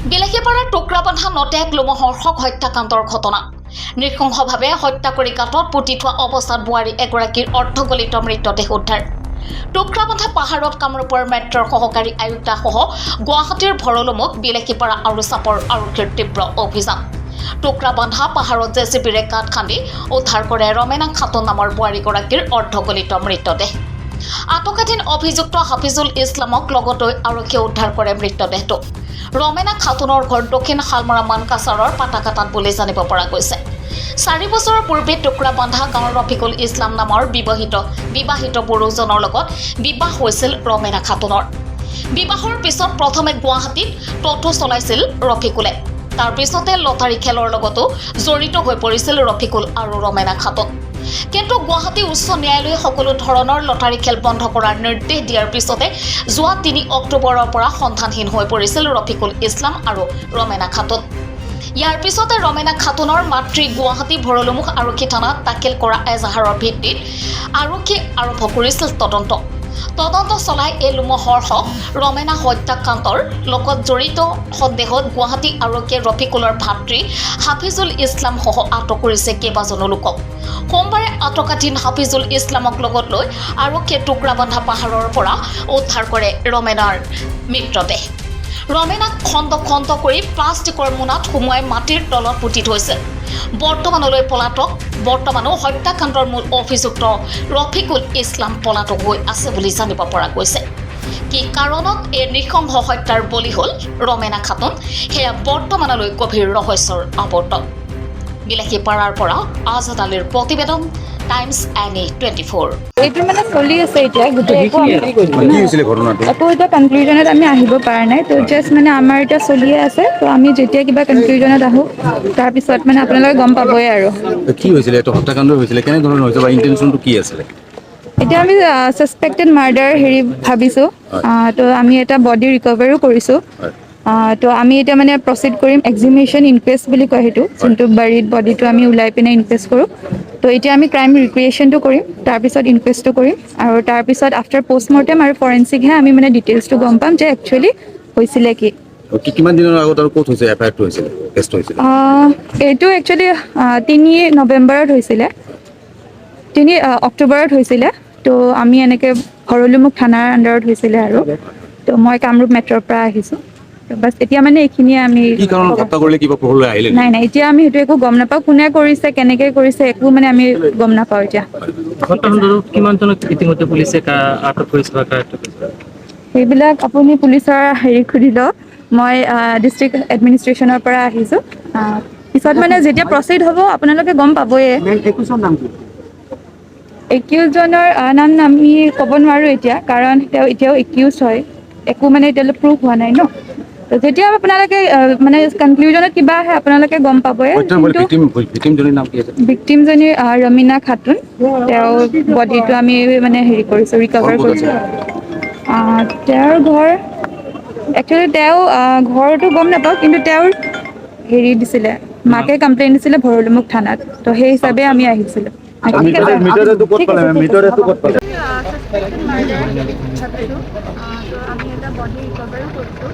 বিলাসীপাৰাৰ টুকুৰাবান্ধা নটেক লোমহৰ্ষক হত্যাকাণ্ডৰ ঘটনা। নৃশংসভাৱে হত্যা কৰি গাঁতত পুতি থোৱা অৱস্থাত বোৱাৰী এগৰাকীৰ অৰ্ধগলিত মৃতদেহ উদ্ধাৰ। টুকুৰাবান্ধা পাহাৰত কামৰূপৰ মেট্ৰৰ সহকাৰী আয়ুক্তাসহ গুৱাহাটীৰ ভৰলুমুখ, বিলাসীপাৰা আৰু চাপৰ আৰক্ষীৰ তীব্ৰ অভিযান। টুকুৰাবান্ধা পাহাৰত জেচিবিৰে গাঁত খান্দি উদ্ধাৰ কৰে ৰমেনা খাতুন নামৰ বোৱাৰীগৰাকীৰ অৰ্ধগলিত মৃতদেহ। আটকাধীন অভিযুক্ত হাফিজুল ইছলামক লগতে আৰক্ষীয়ে উদ্ধাৰ কৰে মৃতদেহটো। ৰমেনা খাতুনৰ ঘৰ দক্ষিণ শালমৰা মানকাছাৰৰ পাতাকাটাত বুলি জানিব পৰা গৈছে। 4 বছৰৰ পূৰ্বে টুকুৰাবান্ধা গাঁৱৰ ৰফিকুল ইছলাম নামৰ বিবাহিত পুৰুষজনৰ লগত বিবাহ হৈছিল ৰমেনা খাতুনৰ। বিবাহৰ পিছত প্ৰথমে গুৱাহাটীত টটো চলাইছিল ৰফিকুলে। তাৰ পিছতে লটাৰী খেলৰ লগতো জড়িত হৈ পৰিছিল ৰফিকুল আৰু ৰমেনা খাতুন। কিন্তু গুৱাহাটী উচ্চ ন্যায়ালয়ে সকলো ধৰণৰ লটাৰী খেল বন্ধ কৰাৰ নিৰ্দেশ দিয়াৰ পিছতে যোৱা 3 অক্টোবৰৰ পৰা সন্ধানহীন হৈ পৰিছিল ৰফিকুল ইছলাম আৰু ৰমেনা খাতুন। ইয়াৰ পিছতে ৰমেনা খাতুনৰ মাতৃ গুৱাহাটী ভৰলুমুখ আৰক্ষী থানাত দাখিল কৰা এজাহাৰৰ ভিত্তিত আৰক্ষীয়ে আৰম্ভ কৰিছিল তদন্ত চলাই এই লোমহৰ্ষক ৰমেনা হত্যাকাণ্ডৰ লগত জড়িত সন্দেহত গুৱাহাটী আৰক্ষীয়ে ৰফিকুলৰ ভাতৃ হাফিজুল ইছলামসহ আটক কৰিছে কেইবাজনো লোকক। সোমবাৰে আটকাধীন হাফিজুল ইছলামক লগত লৈ আৰক্ষীয়ে টুকুৰাবান্ধা পাহাৰৰ পৰা উদ্ধাৰ কৰে ৰমেনাৰ মৃতদেহ। ৰমেনাক খণ্ড খণ্ড কৰি প্লাষ্টিকৰ মোনাত সুমুৱাই মাটিৰ তলত পুতি থৈছে। বৰ্তমানো হত্যাকাণ্ডৰ মূল অভিযুক্ত ৰফিকুল ইছলাম পলাতক হৈ আছে বুলি জানিব পৰা গৈছে। কি কাৰণত এই নৃশংস হত্যাৰ বলি হ'ল ৰমেনা খাতুন, সেয়া বৰ্তমানলৈ গভীৰ ৰহস্যৰ আৱৰ্ত। বিলাসীপাৰাৰ পৰা আজাদ আলীৰ প্ৰতিবেদন, টাইমছ NE 24। এইটো মানে চলি আছে এতিয়া গোটেই একো এতিয়া কনক্লুজনত আমি আহিব পৰা নাই। তো জাষ্ট মানে আমাৰ এতিয়া চলিয়ে আছে। তো আমি যেতিয়া কিবা কনক্লুজনত আহোঁ তাৰপিছত মানে আপোনালোকে গম পাবই আৰু কি হৈছিলে, এইটো হত্যাকাণ্ড হৈছিলে, কেনেধৰণৰ হৈছে বা ইণ্টেনশ্যনটো কি আছিলে? এতিয়া আমি ছাছপেক্টেড মাৰ্ডাৰ ভাবিছোঁ। তো আমি এটা বডি ৰিকভাৰো কৰিছোঁ। তো আমি এতিয়া মানে প্ৰচিড কৰিম এক্সিমিশ্যন ইনকুৱেষ্ট বুলি কয় সেইটো, যোনটো বাৰীড বডিটো আমি ওলাই পিনে ইনকুৱেষ্ট কৰোঁ। তো এতিয়া আমি ক্ৰাইম ৰিক্ৰিয়েশ্যনটো কৰিম, তাৰপিছত ইনকুৱেষ্টটো কৰিম, আৰু তাৰপিছত আফটাৰ পষ্টমৰ্টেম আৰু ফৰেনচিকহে আমি মানে ডিটেইলছটো গম পাম যে একচুৱেলি হৈছিলে কি। কিমান দিনৰ আগত আৰু ক'ত হৈছে এফআইআৰটো হৈছিলে, কেছটো হৈছিলে? এইটো একচুৱেলি 3 নৱেম্বৰত হৈছিলে, 3 অক্টোবৰত হৈছিলে। তো আমি এনেকৈ ভৰলুমুখ থানাৰ আণ্ডাৰত হৈছিলে আৰু তো মই কামৰূপ মেট্ৰৰ পৰা আহিছোঁ। বাছ এতিয়া মানে এইখিনিয়ে আমি নাই এতিয়া আমি সেইটো একো গম নাপাওঁ। কোনে কৰিছে, কেনেকৈ কৰিছে, একো মানে আমি গম নাপাওঁ এতিয়া। সেইবিলাক আপুনি পুলিচৰ সুধি লওক। মই ডিষ্ট্ৰিক্ট এডমিনিষ্ট্ৰেশ্যনৰ পৰা আহিছোঁ। পিছত মানে যেতিয়া প্ৰচিড হ'ব আপোনালোকে গম পাবয়ে। একিউজজনৰ নাম আমি ক'ব নোৱাৰোঁ এতিয়া, কাৰণ তেওঁ এতিয়াও একিউজ হয়। একো মানে এতিয়ালৈ প্ৰুফ হোৱা নাই ন। তো যেতিয়া আপোনালোকে মানে কনক্লুজনত কিবা আহে আপোনালোকে গম পাবই। ভিক্টিমজনী ৰমেনা খাতুন, তেওঁৰ বডিটো আমি মানে কৰিছোঁ, ৰিকভাৰ কৰিছোঁ। তেওঁৰ ঘৰ একচুৱেলি ঘৰটো গম নাপাওঁ, কিন্তু তেওঁৰ দিছিলে, মাকে কমপ্লেইন দিছিলে ভৰলুমুখ থানাত। তো সেই হিচাপে আমি আহিছিলোঁ। ছাছপেক্টেড মাৰ্ডাৰ ভাবিছোঁ। তো আমি এটা বডি ৰিকভাৰো কৰিছোঁ।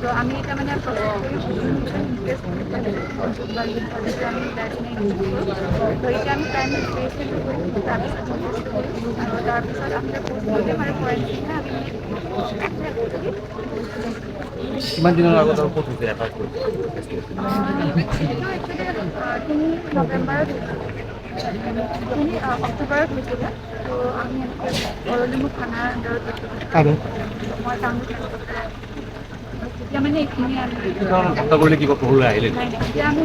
তো আমি এতিয়া মানে প্ৰচেছ কৰিম এক্সিমিশ্যন ইনকুৱেষ্ট বুলি কয় সেইটো, বডিটো আমি ওলাই পিনে ইনকুৱেষ্ট কৰোঁ। তো এতিয়া আমি ক্ৰাইম ৰিক্ৰিয়েশ্যনটো কৰিম, তাৰপিছত ইনকুৱেষ্ট কৰিম, আৰু তাৰপিছত আফটাৰ পষ্টমৰ্টেম আৰু ফৰেনচিকহে আমি কিমান দিনৰ আগত আৰু ক'ত হৈছে এফআইআৰটো? এইটো একচুৱেলি 3 নৱেম্বৰত হৈছিলে, 3 অক্টোবৰত হৈছিলে। তো আমি এনেকৈ ভৰলুমুখ থানাৰ আণ্ডাৰত হৈছিলোঁ। মই কামৰূপ তেতিয়া মানে এইখিনি আমি হত্যা কৰিলে কিবা পহলৈ আহিলে? এতিয়া আমি